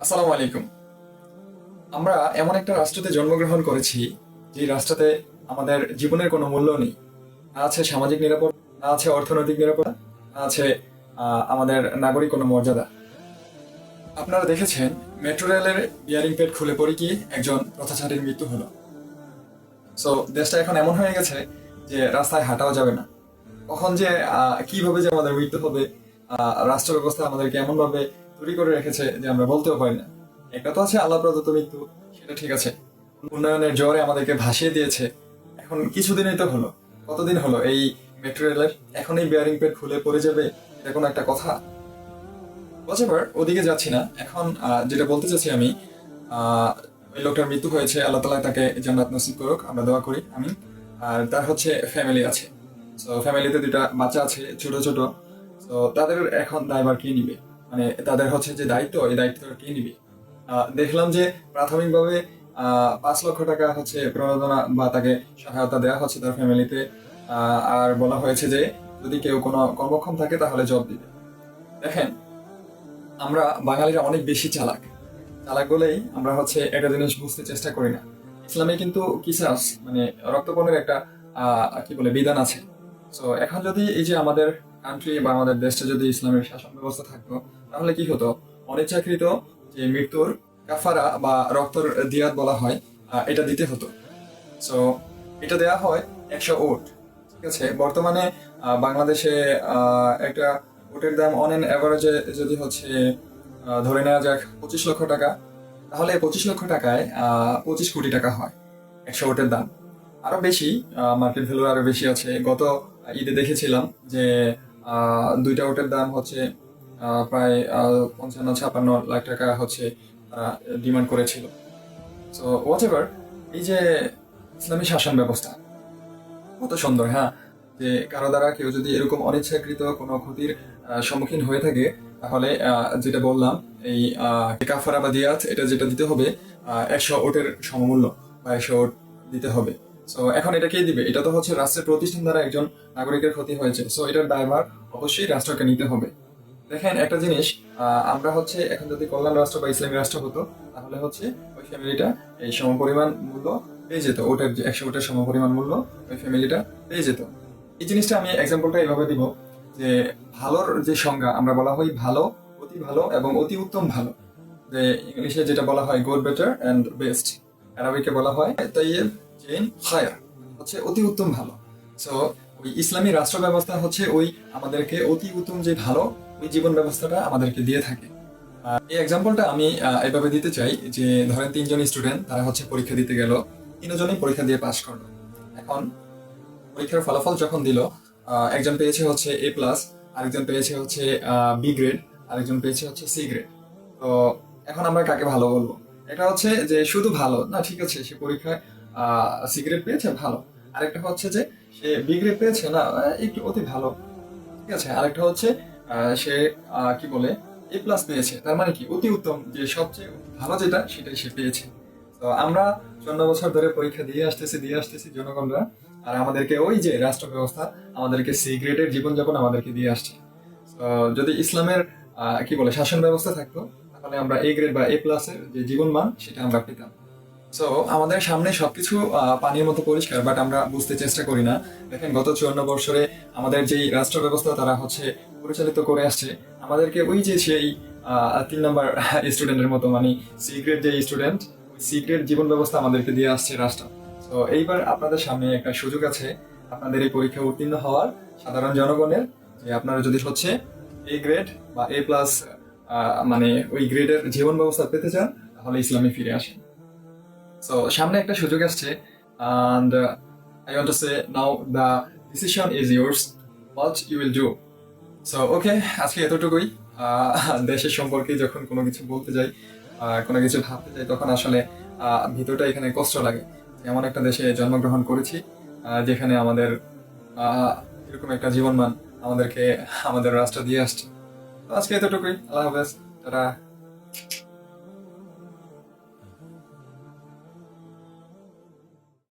আসসালামু আলাইকুম। আমরা এমন একটা রাষ্ট্রতে জন্মগ্রহণ করেছি যে রাষ্ট্রতে আমাদের জীবনের কোনো মূল্য নেই। না আছে সামাজিক নিরাপত্তা, না আছে অর্থনৈতিক নিরাপত্তা, না আছে আমাদের নাগরিক কোনো মর্যাদা। আপনারা দেখেছেন মেট্রো রেলের বিয়ারিং পেট খুলে পড়ে গিয়ে একজন পথচারীর মৃত্যু হলো। সো দেশটা এখন এমন হয়ে গেছে যে রাস্তায় হাঁটাও যাবে না। কখন যে কিভাবে যে আমাদের মৃত্যু হবে, রাষ্ট্র ব্যবস্থা আমাদেরকে এমন ভাবে তৈরি করে রেখেছে যে আমরা বলতেও পারি না। একটা তো আছে আল্লাহ প্রদত্ত মৃত্যু, সেটা ঠিক আছে। উন্নয়নের জোরে আমাদেরকে ভাসিয়ে দিয়েছে। এখন কিছুদিনই তো হলো, কতদিন হলো এই মেট্রো রেলের, এখন এই বিয়ারিং পেট খুলে পড়ে যাবে, এটা কোনো একটা কথা? বছর ওদিকে যাচ্ছি না এখন। যেটা বলতে চাচ্ছি আমি, ওই লোকটার মৃত্যু হয়েছে, আল্লাহ তালা তাকে জান্নাত নসিব করুক, আমরা দোয়া করি আমি। আর তার হচ্ছে ফ্যামিলি আছে। তো ফ্যামিলিতে দুইটা বাচ্চা আছে ছোট ছোট। তো তাদের এখন দায়ভার কে নিবে? মানে তাদের হচ্ছে যে দায়িত্ব, এই দায়িত্ব কে নিবে? দেখলাম যে প্রাথমিকভাবে 5 লক্ষ টাকা হচ্ছে প্রণোদনা বা তাকে সহায়তা দেওয়া হচ্ছে তার ফ্যামিলিতে। আর বলা হয়েছে যে যদি কেউ কোনো কর্মক্ষম থাকে তাহলে জব দিবে। দেখেন, আমরা বাঙালিরা অনেক বেশি চালাক। চালাক বলেই আমরা হচ্ছে একটা জিনিস বুঝতে চেষ্টা করি না। ইসলামে কিন্তু কিসাস মানে রক্তপণের একটা কি বলে বিধান আছে। তো এখন যদি এই যে আমাদের কান্ট্রি বা আমাদের দেশটা যদি ইসলামের শাসন ব্যবস্থা থাকতো, তাহলে কি হতো? অনিচ্ছাকৃত যে মৃত্যুর কাফারা বা রক্তর দিয়াত বলা হয়, এটা দিতে হতো। সো এটা দেয়া হয় 100 উট। ঠিক আছে, বর্তমানে বাংলাদেশে একটা উটের দাম অন এন অ্যাভারেজে যদি হচ্ছে ধরে নেওয়া যাক 25 লক্ষ টাকা, তাহলে 25 লক্ষ টাকায় 25 কোটি টাকা হয় 100 উটের দাম। আরো বেশি, মার্কেট ভ্যালু আরো বেশি আছে। গত ঈদে দেখেছিলাম যে দুইটা উটের দাম হচ্ছে প্রায় 55-56 লাখ টাকা হচ্ছে ডিমান্ড করেছিল। সো হোয়াট এভার, এই যে ইসলামী শাসন ব্যবস্থা কত সুন্দর, হ্যাঁ। যে কারো দ্বারা কেউ যদি এরকম অনিচ্ছাকৃত কোনো ক্ষতির সম্মুখীন হয়ে থাকে, তাহলে যেটা বললাম, এই কাফারা বা দিয়াত এটা যেটা দিতে হবে 100 উটের সমমূল্য বা 100 উট দিতে হবে। সো এখন এটা কে দিবে? এটা তো হচ্ছে রাষ্ট্রের প্রতিষ্ঠান দ্বারা একজন নাগরিকের ক্ষতি হয়েছে, সো এটার দায়ভার অবশ্যই রাষ্ট্রকে নিতে হবে। দেখেন একটা জিনিস, আমরা হচ্ছে এখন যদি কল্যাণ রাষ্ট্র বা ইসলামী রাষ্ট্র হতো, তাহলে হচ্ছে ওই ফ্যামিলিটা এই সমপরিমাণ মূল্য পেয়ে যেত। ওটার যে 100 উটের সমপরিমাণ মূল্য ওই ফ্যামিলিটা পেয়ে যেত। এই জিনিসটা আমি এক্সাম্পলটা এইভাবে দিব যে ভালোর যে সংজ্ঞা, আমরা বলা হয় ভালো, অতি ভালো এবং অতি উত্তম ভালো। যে ইংলিশে যেটা বলা হয় গুড, বেটার অ্যান্ড বেস্ট, আরবিকে বলা হয় তাইয়েব, জেন, খায়র, হচ্ছে অতি উত্তম ভালো। সো ওই ইসলামী রাষ্ট্র ব্যবস্থা হচ্ছে ওই আমাদেরকে অতি উত্তম যে ভালো, ওই জীবন ব্যবস্থাটা আমাদেরকে দিয়ে থাকে। এই এক্সাম্পলটা আমি এভাবে দিতে চাই যে ধরেন তিনজন স্টুডেন্ট, তারা হচ্ছে পরীক্ষা দিতে গেল, তিনজনই পরীক্ষা দিয়ে পাশ করলো। এখন পরীক্ষার ফলাফল যখন দিল, একজন পেয়েছে হচ্ছে A+, আরেকজন পেয়েছে হচ্ছে B গ্রেড, আরেকজন পেয়েছে হচ্ছে C গ্রেড। তো এখন আমরা কাকে ভালো বলবো? এটা হচ্ছে যে শুধু ভালো না, ঠিক আছে, সে পরীক্ষায় C গ্রেড পেয়েছে, ভালো। আরেকটা হচ্ছে যে সে B গ্রেড পেয়েছে না, একটু অতি ভালো। ঠিক আছে, আরেকটা হচ্ছে সে কি বলে A+ পেয়েছে, তার মানে কি অতি উত্তম, যে সবচেয়ে ভালো যেটা সেটাই সে পেয়েছে। তো আমরা 54 বছর ধরে পরীক্ষা দিয়ে আসতেছি জনগণরা, আর আমাদেরকে ওই যে রাষ্ট্র ব্যবস্থা আমাদেরকে C গ্রেডের জীবনযাপন আমাদেরকে দিয়ে আসছে। তো যদি ইসলামের কি বলে শাসন ব্যবস্থা থাকতো, তাহলে আমরা A গ্রেড বা A+-এর যে জীবন মান সেটা আমরা পেতাম। সো আমাদের সামনে সবকিছু পানির মতো পরিষ্কার, বাট আমরা বুঝতে চেষ্টা করি না। দেখেন গত 54 বছরে আমাদের যেই রাষ্ট্র ব্যবস্থা তারা হচ্ছে পরিচালিত করে আসছে, আমাদেরকে ওই যে সেই 3 নম্বর স্টুডেন্টের মতো, মানে C গ্রেড যে স্টুডেন্ট, ওই C গ্রেড জীবন ব্যবস্থা আমাদেরকে দিয়ে আসছে রাষ্ট্র। তো এইবার আপনাদের সামনে একটা সুযোগ আছে আপনাদের এই পরীক্ষা উত্তীর্ণ হওয়ার, সাধারণ জনগণের, যে আপনারা যদি হচ্ছে A গ্রেড বা A+, মানে ওই গ্রেডের জীবন ব্যবস্থা পেতে চান, তাহলে ইসলামে ফিরে আসেন। সো সামনে একটা সুযোগ আসছে, and I want to say now the decision is yours, what you will do. So okay, আজকে এতটুকুই। দেশের সম্পর্কে যখন কোনো কিছু বলতে যাই, কোনো কিছু ভাবতে যাই, তখন আসলে ভিতরটা এখানে কষ্ট লাগে। এমন একটা দেশে জন্মগ্রহণ করেছি যেখানে আমাদের এরকম একটা জীবনমান আমাদেরকে আমাদের রাষ্ট্র দিয়ে আসছে। তো আজকে এতটুকুই। আল্লাহ হাফেজ, টাটা।